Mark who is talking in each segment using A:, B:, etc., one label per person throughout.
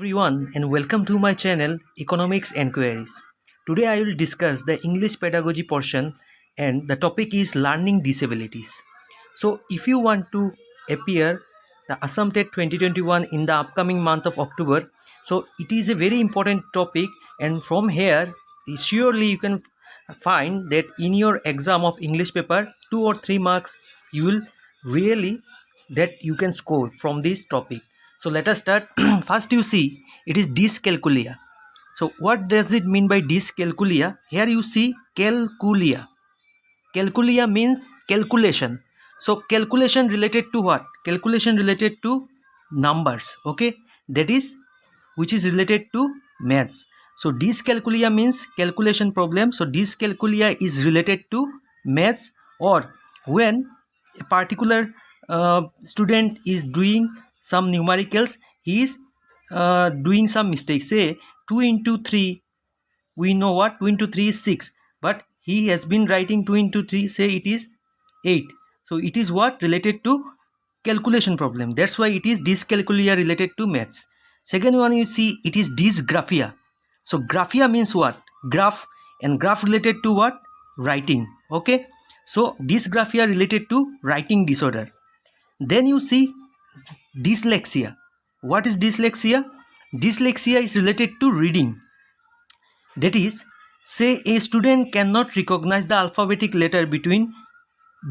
A: everyone and welcome to my channel Economics Enquiries. Today I will discuss the English pedagogy portion and the topic is learning disabilities. So if you want to appear the Assam TET 2021 in the upcoming month of October, so it is a very important topic, and from here surely you can find that in your exam of English paper 2 or 3 marks you will really that you can score from this topic. So let us start. First you see it is dyscalculia. So what does it mean by dyscalculia? Here you see calculia. Calculia means calculation. So calculation related to what? Calculation related to numbers, okay? That is which is related to maths. So dyscalculia means calculation problem. So dyscalculia is related to maths, or when a particular student is doing some numericals, he is doing some mistakes. Say 2 into 3, we know what 2 into 3 is 6, but he has been writing 2 into 3, say it is 8. So it is what related to calculation problem. That's why it is dyscalculia related to maths. Second one you see it is dysgraphia. So graphia means what? Graph, and graph related to what? Writing. Okay, so dysgraphia related to writing disorder. Then you see dyslexia. What is dyslexia? Dyslexia is related to reading. That is, say a student cannot recognize the alphabetic letter between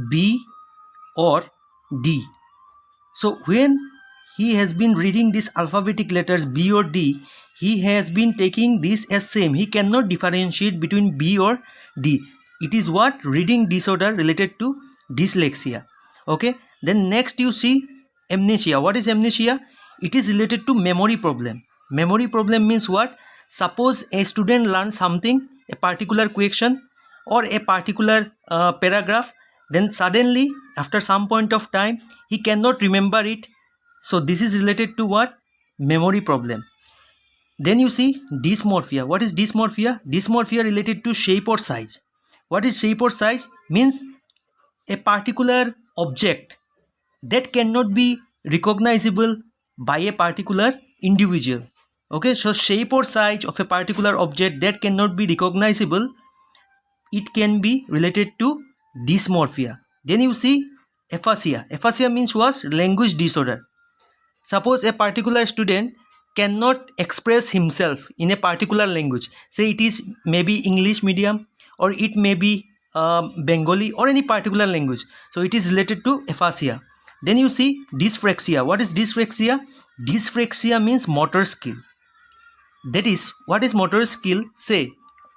A: B or D. So when he has been reading these alphabetic letters B or D, he has been taking this as same. He cannot differentiate between B or D. It is what? Reading disorder related to dyslexia. Okay. Then next you see amnesia. What is amnesia? It is related to memory problem. Memory problem means what? Suppose a student learns something, a particular question or a particular paragraph, then suddenly after some point of time he cannot remember it. So this is related to what? Memory problem. Then you see dysmorphia. What is dysmorphia? Dysmorphia related to shape or size. What is shape or size? Means a particular object that cannot be recognizable by a particular individual. Okay, so shape or size of a particular object that cannot be recognizable, it can be related to dysmorphia. Then you see aphasia. Aphasia means what? Language disorder. Suppose a particular student cannot express himself in a particular language. Say it is maybe English medium, or it may be Bengali, or any particular language. So it is related to aphasia. Then you see dyspraxia. What is dyspraxia? Dyspraxia means motor skill. That is, what is motor skill? Say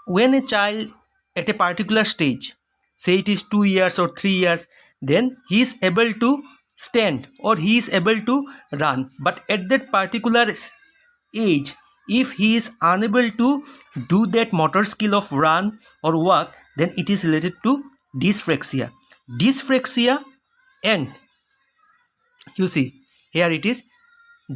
A: when a child at a particular stage, say it is 2 years or 3 years, then he is able to stand or he is able to run, but at that particular age, if he is unable to do that motor skill of run or walk, then it is related to dyspraxia. Dyspraxia, and you see here it is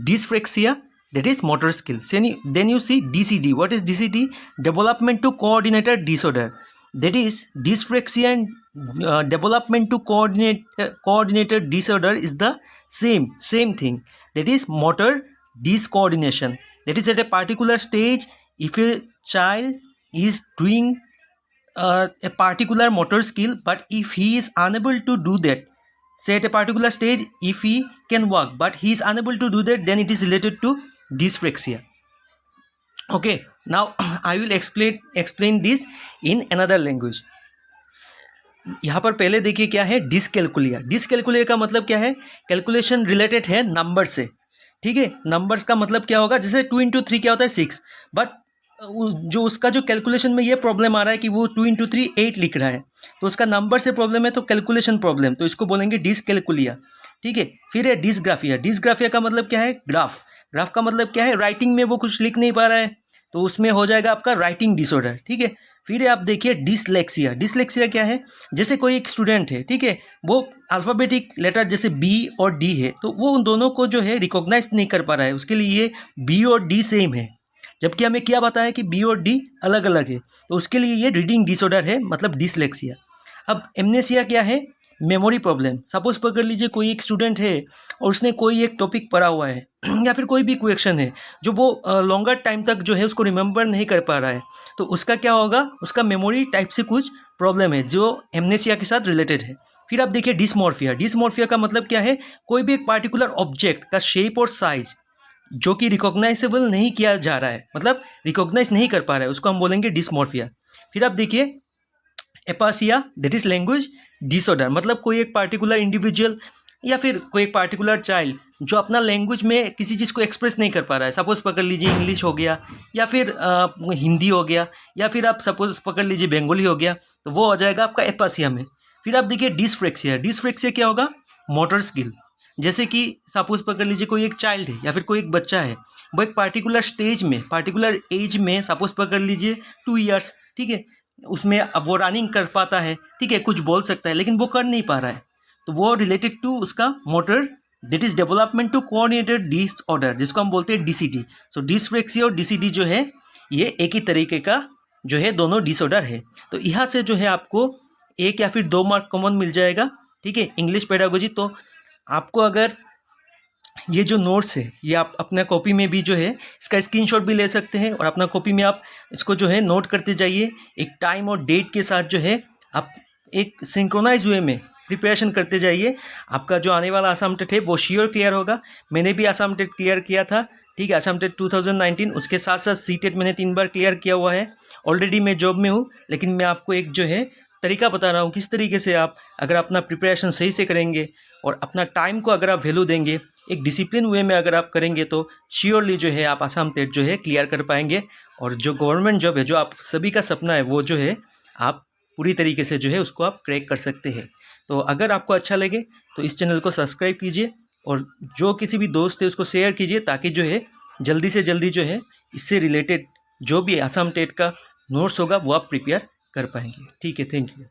A: dyspraxia, that is motor skill. Then you see DCD. What is DCD? Developmental coordinator disorder. That is, dyspraxia and developmental coordinator disorder is the same thing. That is motor discoordination. That is, at a particular stage, if a child is doing a particular motor skill, but if he is unable to do that, say at a particular stage if he can walk but he is unable to do that, then it is related to dyspraxia. Okay, now I will explain this in another language. यहाँ पर पहले देखिए क्या है dyscalculia. Dyscalculia का मतलब क्या है? कैलकुलेशन रिलेटेड है नंबर से. ठीक है, नंबर्स का मतलब क्या होगा? जैसे 2 into 3 क्या होता है? 6. बट जो उसका जो कैलकुलेशन में ये प्रॉब्लम आ रहा है कि वो 2 into 3 8 लिख रहा है, तो उसका नंबर से प्रॉब्लम है, तो कैलकुलेशन प्रॉब्लम, तो इसको बोलेंगे डिसकैलकुलिया. ठीक है. फिर है डिसग्राफिया. डिसग्राफिया का मतलब क्या है? ग्राफ. ग्राफ का मतलब क्या है? राइटिंग में वो कुछ लिख नहीं पा रहा है, तो उसमें हो जाएगा आपका राइटिंग डिसऑर्डर. ठीक है. फिर आप देखिए डिसलेक्सिया. डिसलेक्सिया क्या है? जैसे कोई एक स्टूडेंट है, ठीक है, वो अल्फ़ाबेटिक लेटर जैसे बी और डी है, तो वो उन दोनों को जो है रिकॉग्नाइज नहीं कर पा रहा है. उसके लिए ये बी और डी सेम है, जबकि हमें क्या बताया कि बी और डी अलग अलग है, तो उसके लिए ये रीडिंग डिसऑर्डर है, मतलब डिसलेक्सिया. अब एमनेसिया क्या है? मेमोरी प्रॉब्लम, सपोज पकड़ लीजिए कोई एक स्टूडेंट है और उसने कोई एक टॉपिक पढ़ा हुआ है या फिर कोई भी क्वेश्चन है जो वो लॉन्गर टाइम तक जो है उसको रिमेंबर नहीं कर पा रहा है, तो उसका क्या होगा, उसका मेमोरी टाइप से कुछ प्रॉब्लम है जो एमनेसिया के साथ रिलेटेड है। फिर आप देखिए डिसमॉर्फिया। डिसमॉर्फिया का मतलब क्या है, कोई भी एक पार्टिकुलर ऑब्जेक्ट का शेप और साइज जो कि रिकॉग्नाइजेबल नहीं किया जा रहा है, मतलब रिकॉग्नाइज नहीं कर पा रहा है, उसको हम बोलेंगे डिसमॉर्फिया। फिर आप देखिए एपासिया, दैट इज लैंग्वेज डिसऑर्डर, मतलब कोई एक पार्टिकुलर इंडिविजुअल या फिर कोई एक पार्टिकुलर चाइल्ड जो अपना लैंग्वेज में किसी चीज़ को एक्सप्रेस नहीं कर पा रहा है। सपोज पकड़ लीजिए इंग्लिश हो गया या फिर हिंदी हो गया या फिर आप सपोज पकड़ लीजिए बंगाली हो गया, तो वो हो जाएगा आपका एपासिया में। फिर आप देखिए डिसफ्रेक्सिया। डिसफ्रेक्सिया क्या होगा, मोटर स्किल। जैसे कि सपोज पकड़ लीजिए कोई एक चाइल्ड है या फिर कोई एक बच्चा है, वो एक पार्टिकुलर स्टेज में, पार्टिकुलर एज में, सपोज पकड़ लीजिए 2 ईयर्स, ठीक है, उसमें अब वो रनिंग कर पाता है, ठीक है, कुछ बोल सकता है, लेकिन वो कर नहीं पा रहा है, तो वो रिलेटेड टू उसका motor, that is development to coordinated disorder, जिसको हम बोलते हैं डीसीडी। सो डिसफ्रेक्सिया और डीसीडी जो है ये एक ही तरीके का जो है दोनों डिसऑर्डर है। तो यहाँ से जो है आपको 1 या फिर 2 मार्क कॉमन मिल जाएगा, ठीक है, इंग्लिश पेडागोजी। तो आपको अगर ये जो नोट्स है ये आप अपना कॉपी में भी जो है इसका स्क्रीनशॉट भी ले सकते हैं और अपना कॉपी में आप इसको जो है नोट करते जाइए, एक टाइम और डेट के साथ जो है आप एक सिंक्रोनाइज वे में प्रिपरेशन करते जाइए। आपका जो आने वाला आसाम टेट है वो श्योर क्लियर होगा। मैंने भी आसाम टेट क्लियर किया था, ठीक है, आसाम टेट 2019, उसके साथ साथ सी टेट मैंने 3 बार क्लियर किया हुआ है। ऑलरेडी मैं जॉब में हूँ, लेकिन मैं आपको एक जो है तरीका बता रहा हूँ किस तरीके से आप अगर अपना प्रिपरेशन सही से करेंगे और अपना टाइम को अगर आप वैल्यू देंगे, एक डिसिप्लिन वे में अगर आप करेंगे, तो श्योरली जो है आप आसाम टेट जो है क्लियर कर पाएंगे। और जो गवर्नमेंट जॉब है, जो आप सभी का सपना है, वो जो है आप पूरी तरीके से जो है उसको आप क्रैक कर सकते हैं। तो अगर आपको अच्छा लगे तो इस चैनल को सब्सक्राइब कीजिए और जो किसी भी दोस्त है उसको शेयर कीजिए, ताकि जो है जल्दी से जल्दी जो है इससे रिलेटेड जो भी आसाम टेट का नोट्स होगा वो आप प्रिपेयर कर पाएंगे। ठीक है, थैंक यू।